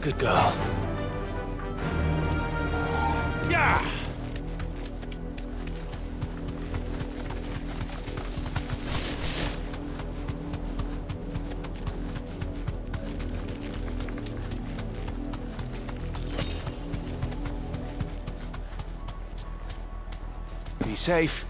Good girl. Yeah! Be safe.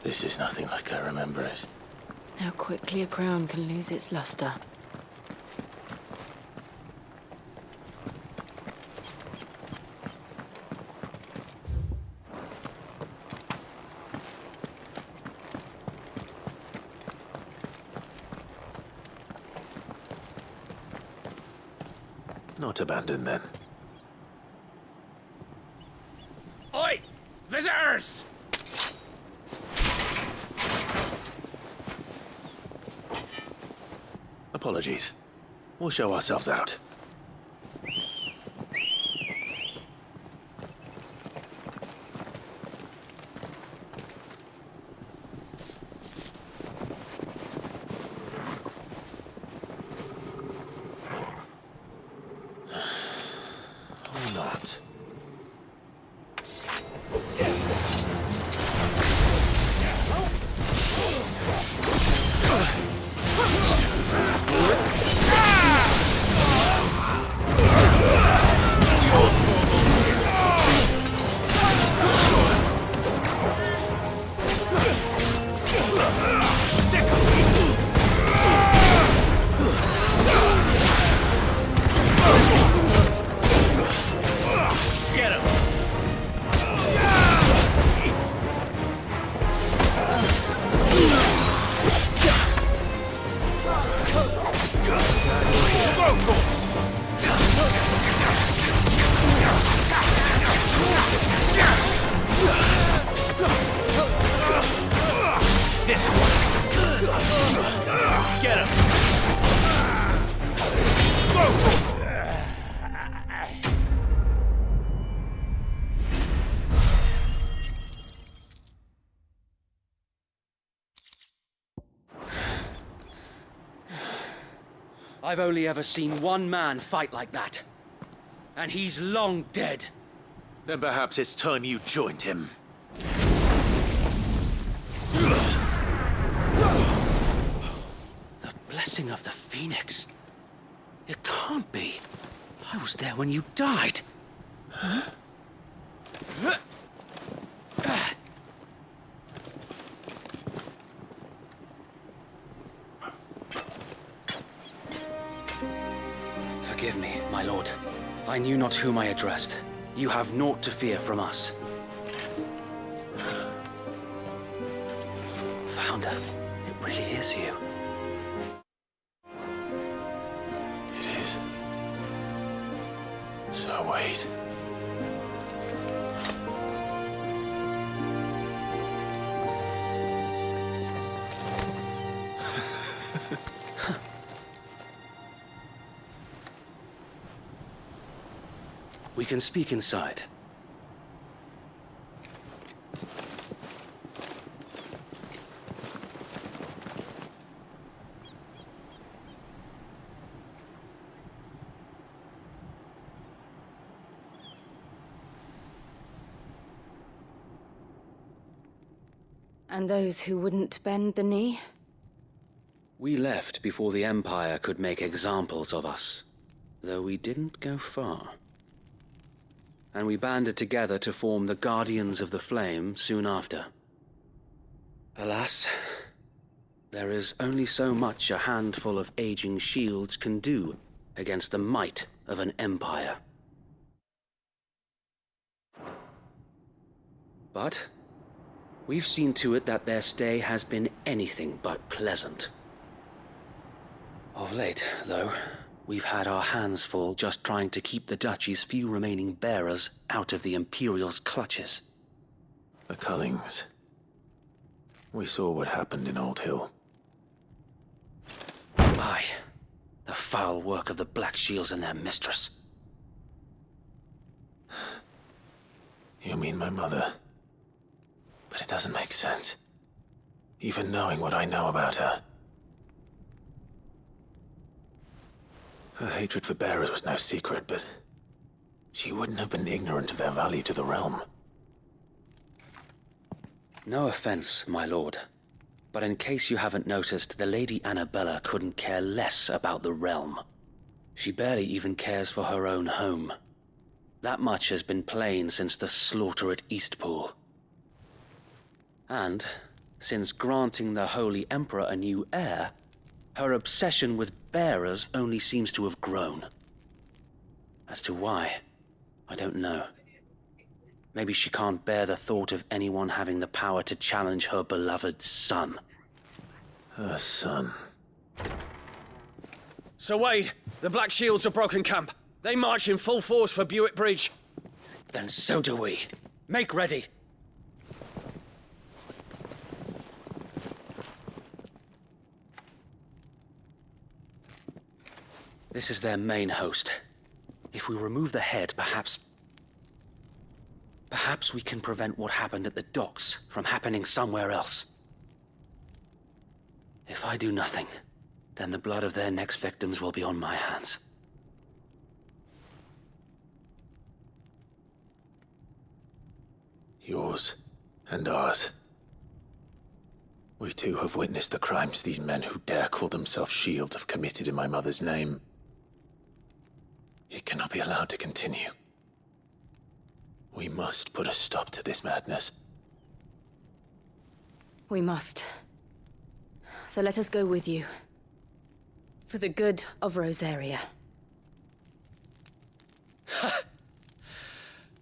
This is nothing like I remember it. How quickly a crown can lose its luster. Not abandoned, then. Oi! Visitors! Apologies. We'll show ourselves out. Or not. This one! Get him! I've only ever seen one man fight like that. And he's long dead. Then perhaps it's time you joined him. The blessing of the Phoenix. It can't be. I was there when you died. Forgive me, my lord. I knew not whom I addressed. You have naught to fear from us. Founder, it really is you. It is. So wait. We can speak inside. And those who wouldn't bend the knee? We left before the Empire could make examples of us, though we didn't go far. And we banded together to form the Guardians of the Flame soon after. Alas, there is only so much a handful of aging shields can do against the might of an empire. But we've seen to it that their stay has been anything but pleasant. Of late, though, we've had our hands full just trying to keep the Duchy's few remaining bearers out of the Imperial's clutches. The Cullings. We saw what happened in Old Hill. Aye. The foul work of the Black Shields and their mistress. You mean my mother? But it doesn't make sense. Even knowing what I know about her. Her hatred for bearers was no secret, but she wouldn't have been ignorant of their value to the realm. No offense, my lord. But in case you haven't noticed, the Lady Annabella couldn't care less about the realm. She barely even cares for her own home. That much has been plain since the slaughter at Eastpool. And, since granting the Holy Emperor a new heir, her obsession with bearers only seems to have grown. As to why, I don't know. Maybe she can't bear the thought of anyone having the power to challenge her beloved son. Her son. Sir Wade, the Black Shields have broken camp. They march in full force for Buick Bridge. Then so do we. Make ready. This is their main host. If we remove the head, perhaps we can prevent what happened at the docks from happening somewhere else. If I do nothing, then the blood of their next victims will be on my hands. Yours and ours. We too have witnessed the crimes these men who dare call themselves Shields have committed in my mother's name. It cannot be allowed to continue. We must put a stop to this madness. We must. So let us go with you. For the good of Rosaria.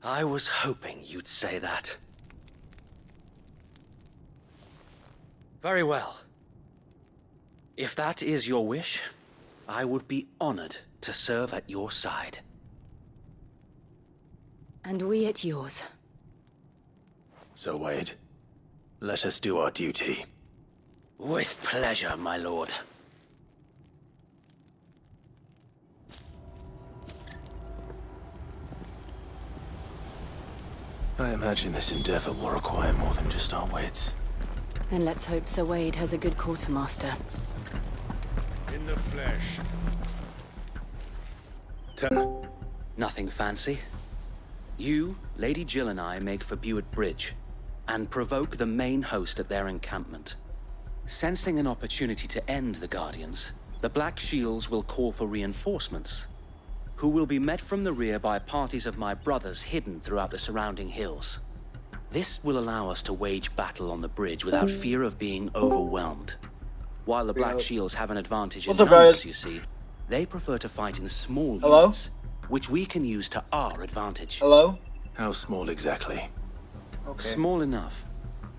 I was hoping you'd say that. Very well. If that is your wish, I would be honored to serve at your side. And we at yours. So, Wade, let us do our duty. With pleasure, my lord. I imagine this endeavor will require more than just our wits. Then let's hope Sir Wade has a good quartermaster. In the flesh. Nothing fancy. You, Lady Jill and I make for Buick Bridge, and provoke the main host at their encampment. Sensing an opportunity to end the Guardians, the Black Shields will call for reinforcements, who will be met from the rear by parties of my brothers hidden throughout the surrounding hills. This will allow us to wage battle on the bridge without fear of being overwhelmed. While the Black Shields have an advantage in numbers, you see, they prefer to fight in small units, which we can use to our advantage. Hello? How small exactly? Okay. Small enough,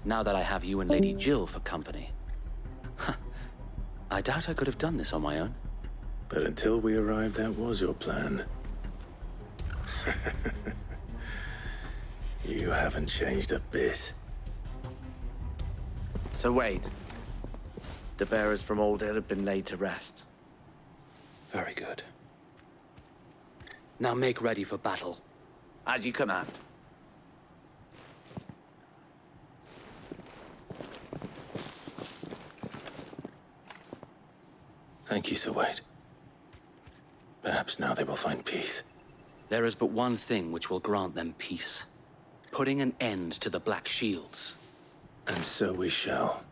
now that I have you and Lady Jill for company. I doubt I could have done this on my own. But until we arrived, that was your plan. You haven't changed a bit. So Wade, the bearers from Old Hill have been laid to rest. Very good. Now make ready for battle. As you command. Thank you, Sir Wade. Perhaps now they will find peace. There is but one thing which will grant them peace. Putting an end to the Black Shields. And so we shall.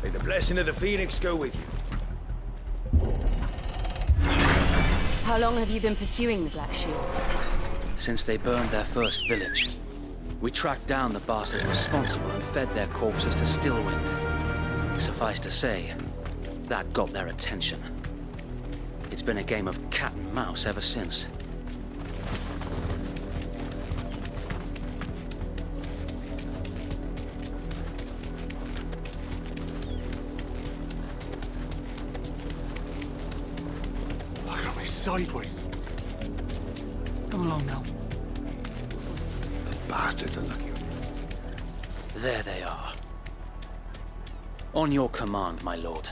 May the blessing of the Phoenix go with you. How long have you been pursuing the Black Shields? Since they burned their first village, we tracked down the bastards responsible and fed their corpses to Stillwind. Suffice to say, That got their attention. It's been a game of cat and mouse ever since. Look at me sideways. Come along now. The bastards are lucky. There they are. On your command, my lord.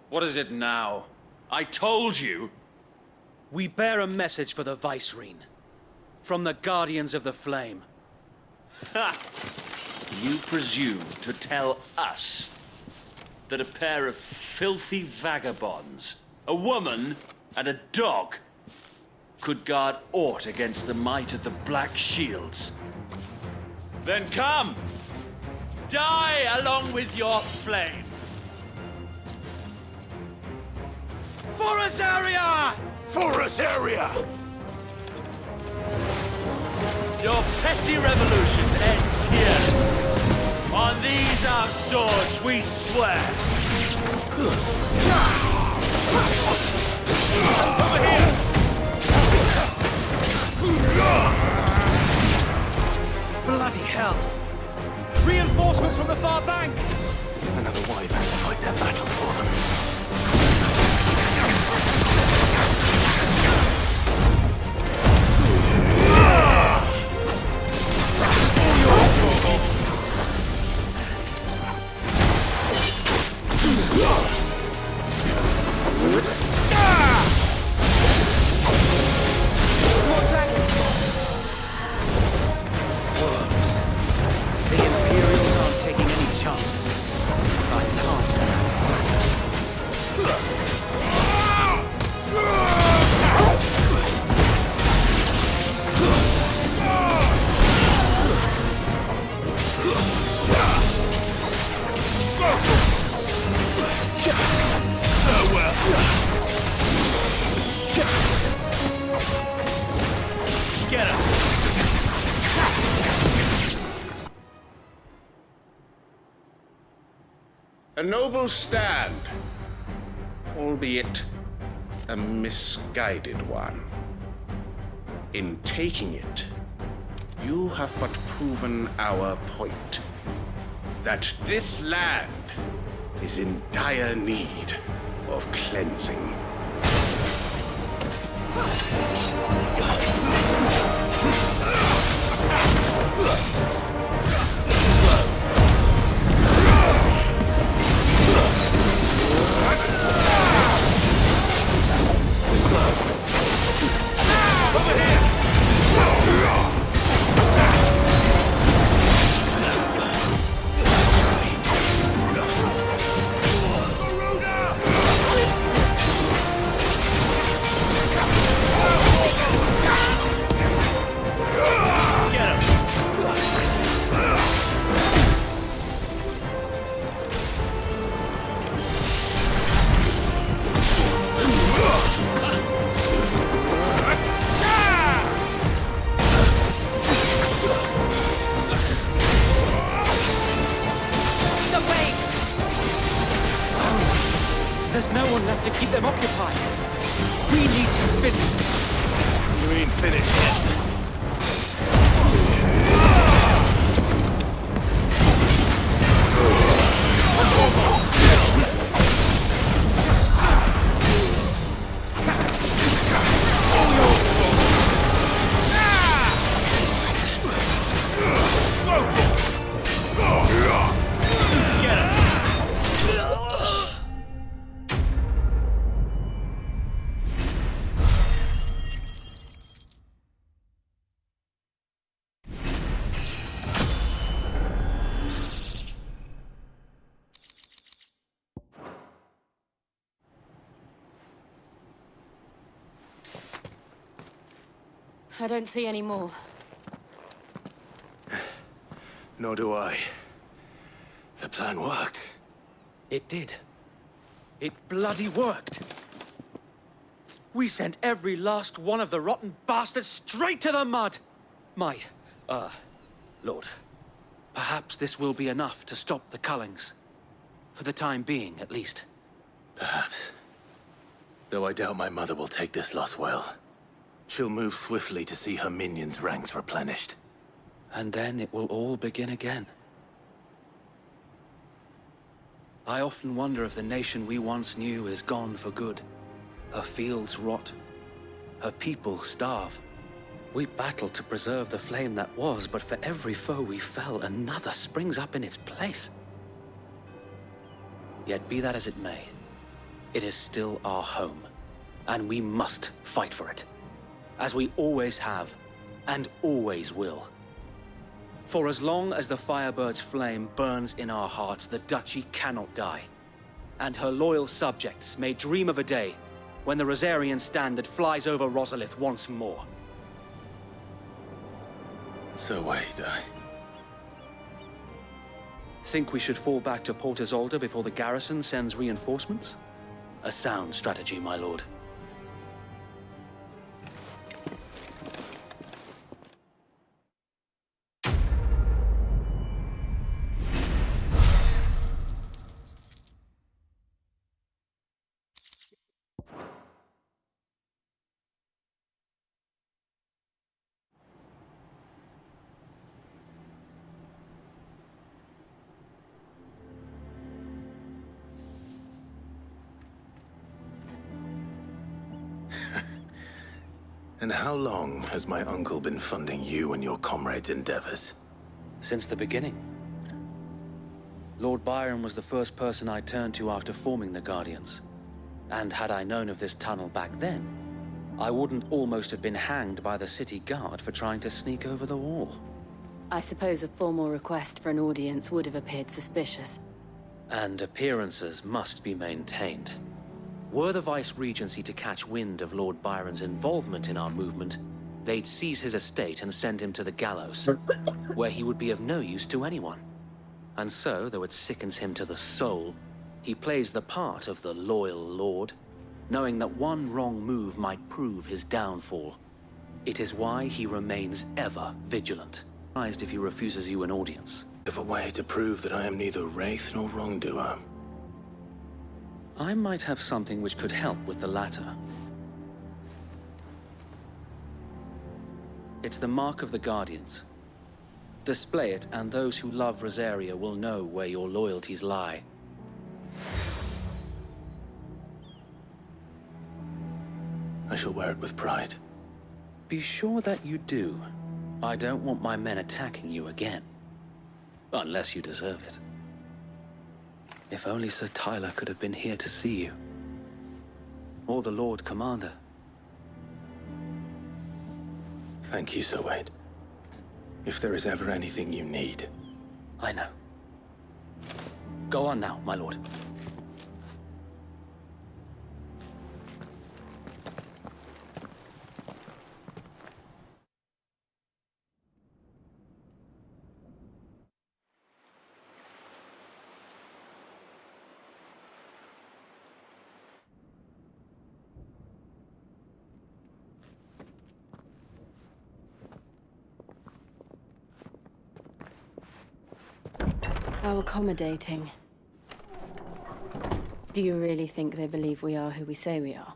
What is it now? I told you! We bear a message for the Vicereine. From the Guardians of the Flame. Ha! You presume to tell us that a pair of filthy vagabonds, a woman and a dog, could guard aught against the might of the Black Shields? Then come! Die along with your flame! For Azaria! For Azaria! Your petty revolution ends here. On these our swords we swear. Over here! Bloody hell! Reinforcements from the far bank! Another wyvern to fight their battle for them. The Imperials aren't taking any chances. I can't stand flattered. Get him! A noble stand, albeit a misguided one. In taking it, you have but proven our point, that this land is in dire need of cleansing. There's no one left to keep them occupied. We need to finish this. You ain't finished yet. I don't see any more. Nor do I. The plan worked. It did. It bloody worked. We sent every last one of the rotten bastards straight to the mud! Lord, perhaps this will be enough to stop the Cullings. For the time being, at least. Perhaps. Though I doubt my mother will take this loss well. She'll move swiftly to see her minions' ranks replenished. And then it will all begin again. I often wonder if the nation we once knew is gone for good. Her fields rot. Her people starve. We battled to preserve the flame that was, but for every foe we fell, another springs up in its place. Yet be that as it may, it is still our home, and we must fight for it. As we always have, and always will. For as long as the Firebird's flame burns in our hearts, the Duchy cannot die. And her loyal subjects may dream of a day when the Rosarian standard flies over Rosalith once more. So wait, Think we should fall back to Port Isolde before the garrison sends reinforcements? A sound strategy, my lord. And how long has my uncle been funding you and your comrades' endeavors? Since the beginning. Lord Byron was the first person I turned to after forming the Guardians. And had I known of this tunnel back then, I wouldn't almost have been hanged by the city guard for trying to sneak over the wall. I suppose a formal request for an audience would have appeared suspicious. And appearances must be maintained. Were the Vice-Regency to catch wind of Lord Byron's involvement in our movement, they'd seize his estate and send him to the gallows, where he would be of no use to anyone. And so, though it sickens him to the soul, he plays the part of the loyal lord, knowing that one wrong move might prove his downfall. It is why he remains ever vigilant, surprised if he refuses you an audience. Of a way to prove that I am neither wraith nor wrongdoer. I might have something which could help with the latter. It's the mark of the Guardians. Display it, and those who love Rosaria will know where your loyalties lie. I shall wear it with pride. Be sure that you do. I don't want my men attacking you again. Unless you deserve it. If only Sir Tyler could have been here to see you. Or the Lord Commander. Thank you, Sir Wade. If there is ever anything you need. I know. Go on now, my lord. How accommodating. Do you really think they believe we are who we say we are?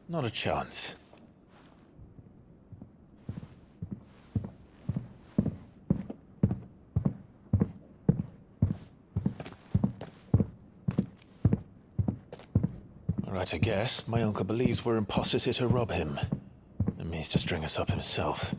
Not a chance. All right, I guess. My uncle believes we're imposters here to rob him. And means to string us up himself.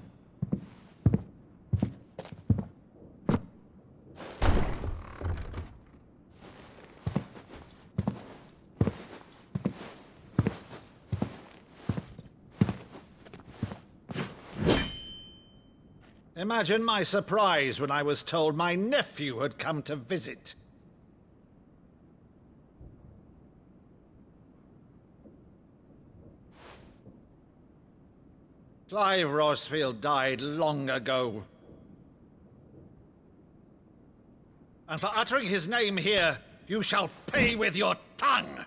Imagine my surprise when I was told my nephew had come to visit. Clive Rosfield died long ago. And for uttering his name here, you shall pay with your tongue!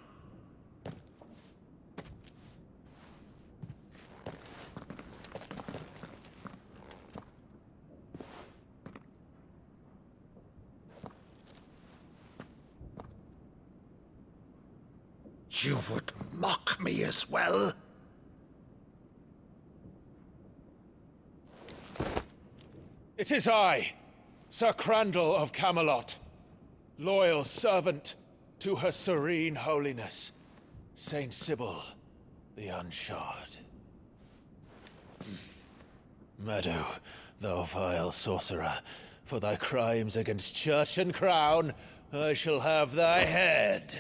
You would mock me as well? It is I, Sir Crandall of Camelot, loyal servant to Her Serene Holiness, Saint Sybil the Unshod. Meadow, thou vile sorcerer, for thy crimes against church and crown, I shall have thy head.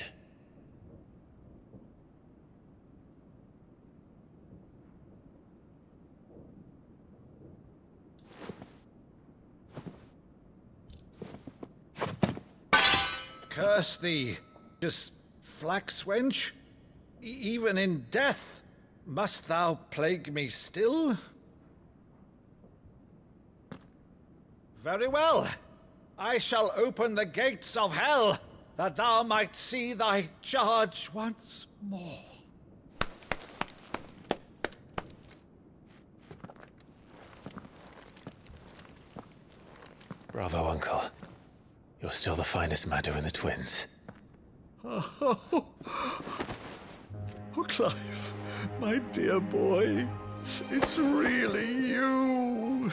Curse thee, just flax wench. Even in death, must thou plague me still? Very well. I shall open the gates of hell, that thou might see thy charge once more. Bravo, Uncle. You're still the finest Maddo in the twins. Oh, Clive, my dear boy, it's really you.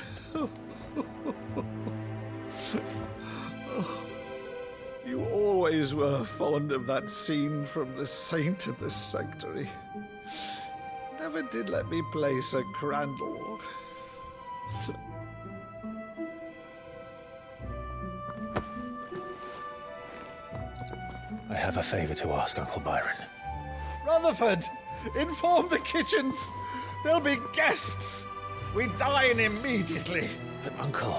You always were fond of that scene from The Saint in the Sanctuary. Never did let me play Sir Crandall. I have a favor to ask, Uncle Byron. Rutherford, inform the kitchens. There'll be guests. We dine immediately. But, Uncle...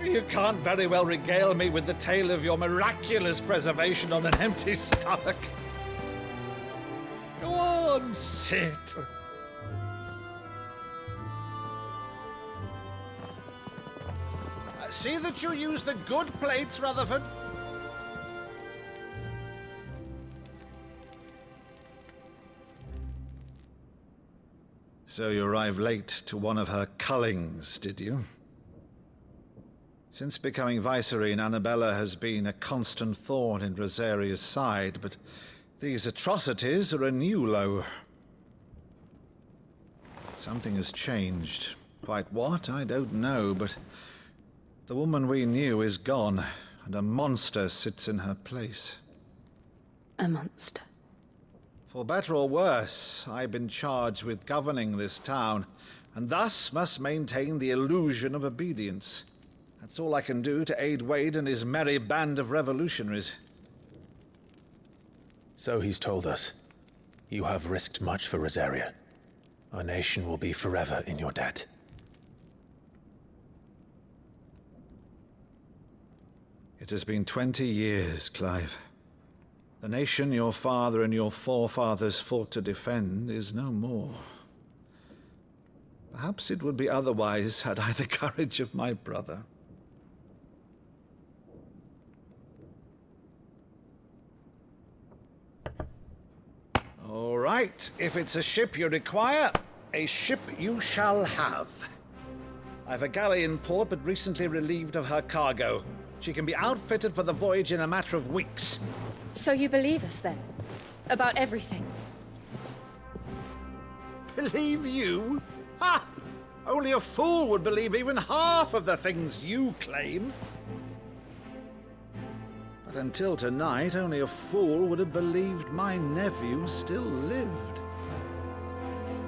You can't very well regale me with the tale of your miraculous preservation on an empty stomach. Go on, sit. See that you use the good plates, Rutherford. So you arrived late to one of her cullings, did you? Since becoming Vicereine, Annabella has been a constant thorn in Rosaria's side, but these atrocities are a new low. Something has changed. Quite what, I don't know, but the woman we knew is gone, and a monster sits in her place. A monster? For better or worse, I've been charged with governing this town, and thus must maintain the illusion of obedience. That's all I can do to aid Wade and his merry band of revolutionaries. So he's told us. You have risked much for Rosaria. Our nation will be forever in your debt. It has been 20 years, Clive. The nation your father and your forefathers fought to defend is no more. Perhaps it would be otherwise had I the courage of my brother. All right, if it's a ship you require, a ship you shall have. I've a galley in port, but recently relieved of her cargo. She can be outfitted for the voyage in a matter of weeks. So you believe us, then? About everything? Believe you? Ha! Only a fool would believe even half of the things you claim. But until tonight, only a fool would have believed my nephew still lived.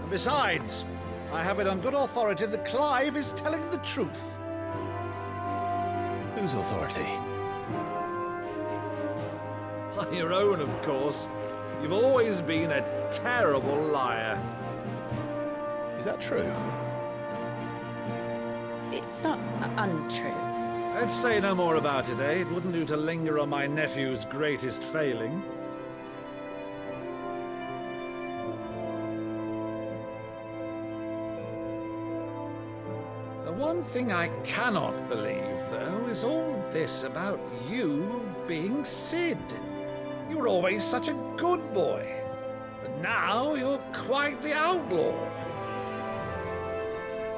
And besides, I have it on good authority that Clive is telling the truth. Whose authority? By your own, of course. You've always been a terrible liar. Is that true? It's not untrue. Let's say no more about it, eh? It wouldn't do to linger on my nephew's greatest failing. The one thing I cannot believe, though, is all this about you being Sid. You were always such a good boy, but now you're quite the outlaw.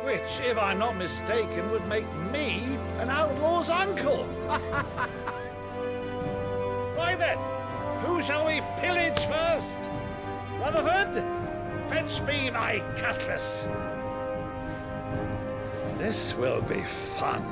Which, if I'm not mistaken, would make me an outlaw's uncle. Right then, Who shall we pillage first? Rutherford, fetch me my cutlass. This will be fun.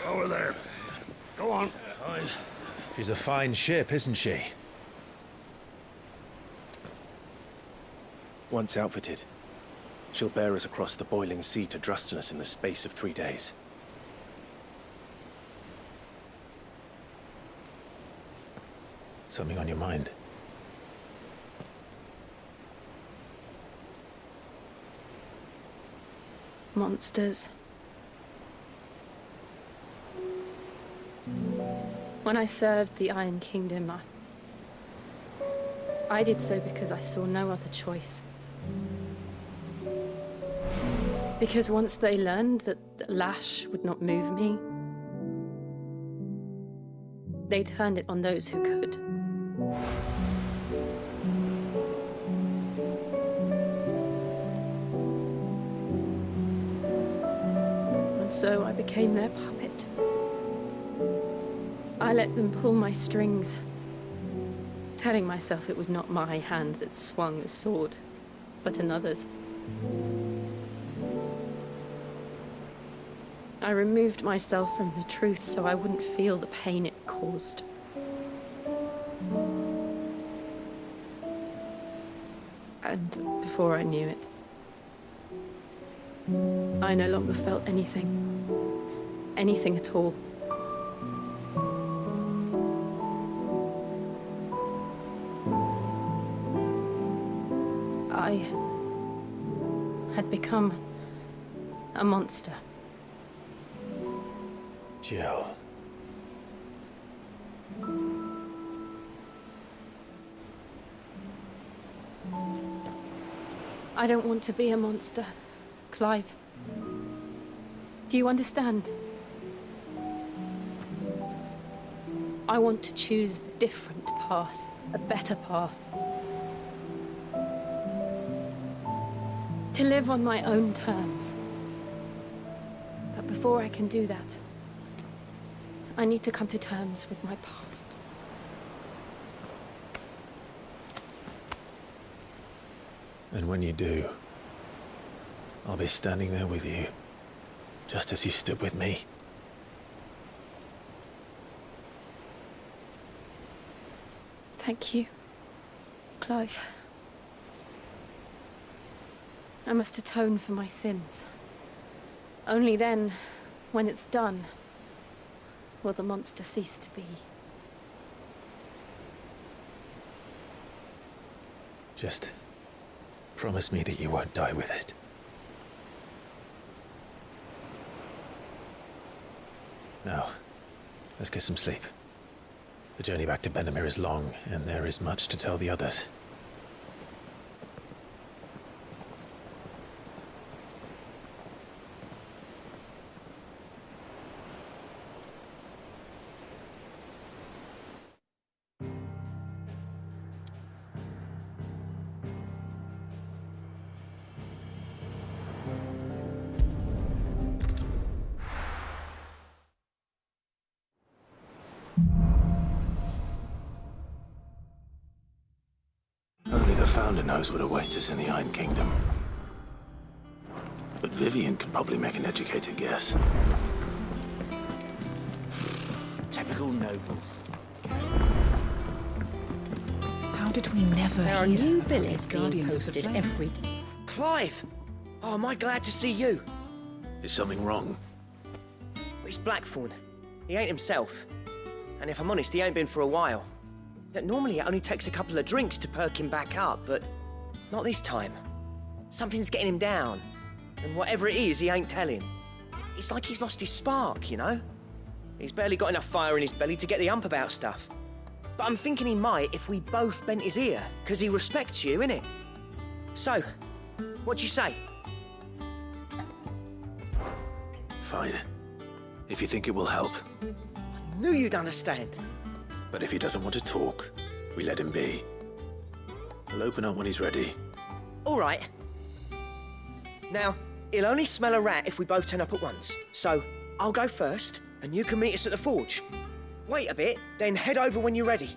Over there. Go on. She's a fine ship, isn't she? Once outfitted, she'll bear us across the boiling sea to Drustinus in the space of 3 days. Something on your mind? Monsters. When I served the Iron Kingdom, I did so because I saw no other choice. Because once they learned that Lash would not move me, they turned it on those who could. And so I became their puppet. I let them pull my strings, telling myself it was not my hand that swung a sword, but another's. I removed myself from the truth so I wouldn't feel the pain it caused. And before I knew it, I no longer felt anything. Anything at all. I had become a monster. Jill. I don't want to be a monster, Clive. Do you understand? I want to choose a different path, a better path. To live on my own terms. But before I can do that, I need to come to terms with my past. And when you do, I'll be standing there with you, just as you stood with me. Thank you, Clive. I must atone for my sins. Only then, when it's done, will the monster cease to be. Just promise me that you won't die with it. Now, let's get some sleep. The journey back to Benamir is long, and there is much to tell the others. Only the Founder knows what awaits us in the Iron Kingdom. But Vivian could probably make an educated guess. Typical nobles. How did we never There are hear new about billets these being Guardians of the posted Flame? every day. Clive! Oh, am I glad to see you? Is something wrong? It's Blackthorn. He ain't himself. And if I'm honest, he ain't been for a while. Normally it only takes a couple of drinks to perk him back up, but not this time. Something's getting him down. And whatever it is, he ain't telling. It's like he's lost his spark, you know? He's barely got enough fire in his belly to get the ump about stuff. But I'm thinking he might if we both bent his ear, because he respects you, innit? So, what do you say? Fine. if you think it will help. Knew you'd understand. But if he doesn't want to talk, we let him be. We'll open up when he's ready. All right. Now, he'll only smell a rat if we both turn up at once. So, I'll go first, and you can meet us at the forge. Wait a bit, then head over when you're ready.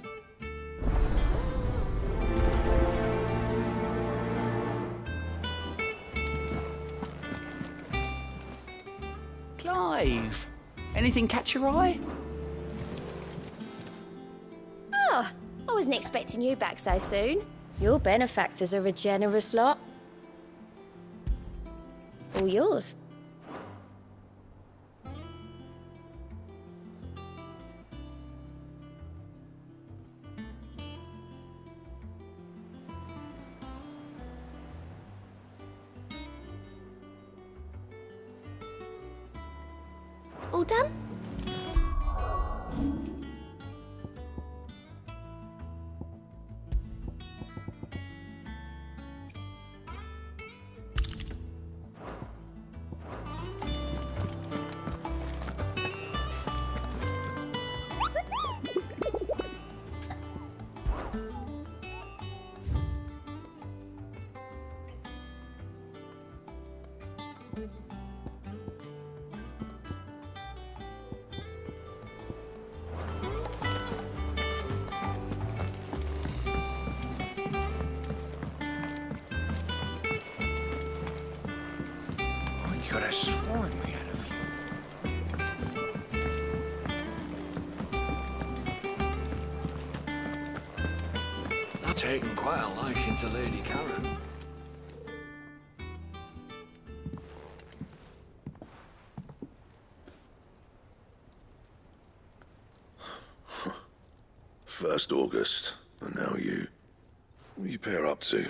Clive, anything catch your eye? Oh, I wasn't expecting you back so soon. Your benefactors are a generous lot. All yours. All done? Could have sworn we had a few. I've taken quite a liking to Lady Karen. First August, and now you. What are you pair up to?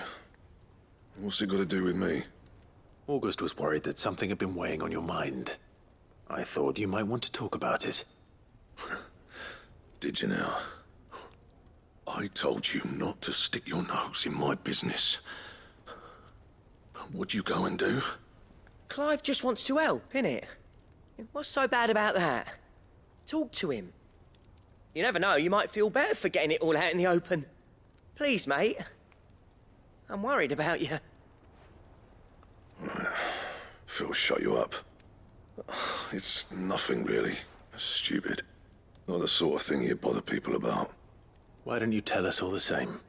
What's it got to do with me? August was worried that something had been weighing on your mind. I thought you might want to talk about it. Did you now? I told you not to stick your nose in my business. What'd you go and do? Clive just wants to help, innit? What's so bad about that? Talk to him. You never know, you might feel better for getting it all out in the open. Please, mate. I'm worried about you. Phil shut you up. It's nothing really. Stupid. Not the sort of thing you bother people about. Why don't you tell us all the same?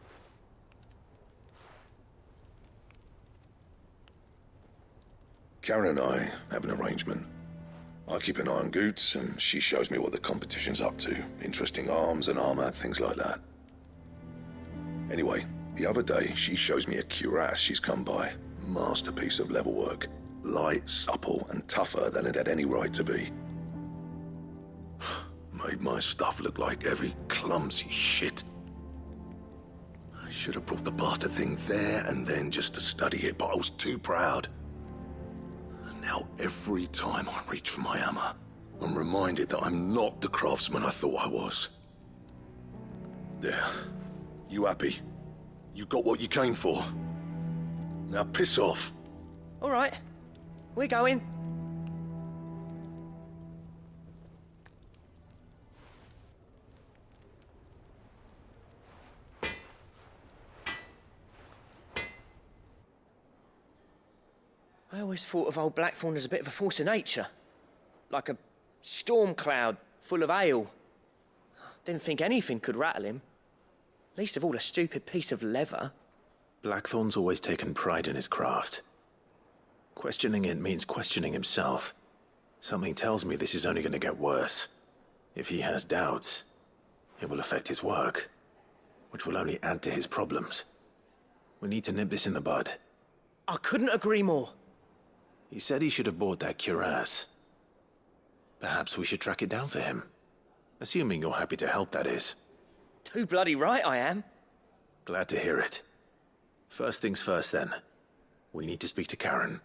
Karen and I have an arrangement. I keep an eye on Goots, and she shows me what the competition's up to. Interesting arms and armor, things like that. Anyway, the other day, she shows me a cuirass she's come by. Masterpiece of level work. Light, supple, and tougher than it had any right to be. Made my stuff look like heavy, clumsy shit. I should have brought the bastard thing there and then just to study it, but I was too proud. And now every time I reach for my hammer, I'm reminded that I'm not the craftsman I thought I was. There. You happy? You got what you came for. Now piss off. All right. We're going. I always thought of old Blackthorn as a bit of a force of nature. Like a storm cloud full of hail. Didn't think anything could rattle him. Least of all a stupid piece of leather. Blackthorn's always taken pride in his craft. Questioning it means questioning himself. Something tells me this is only going to get worse. If he has doubts, it will affect his work, which will only add to his problems. We need to nip this in the bud. I couldn't agree more. He said he should have bought that cuirass. Perhaps we should track it down for him. Assuming you're happy to help, that is. Too bloody right I am. Glad to hear it. First things first, then. We need to speak to Karen.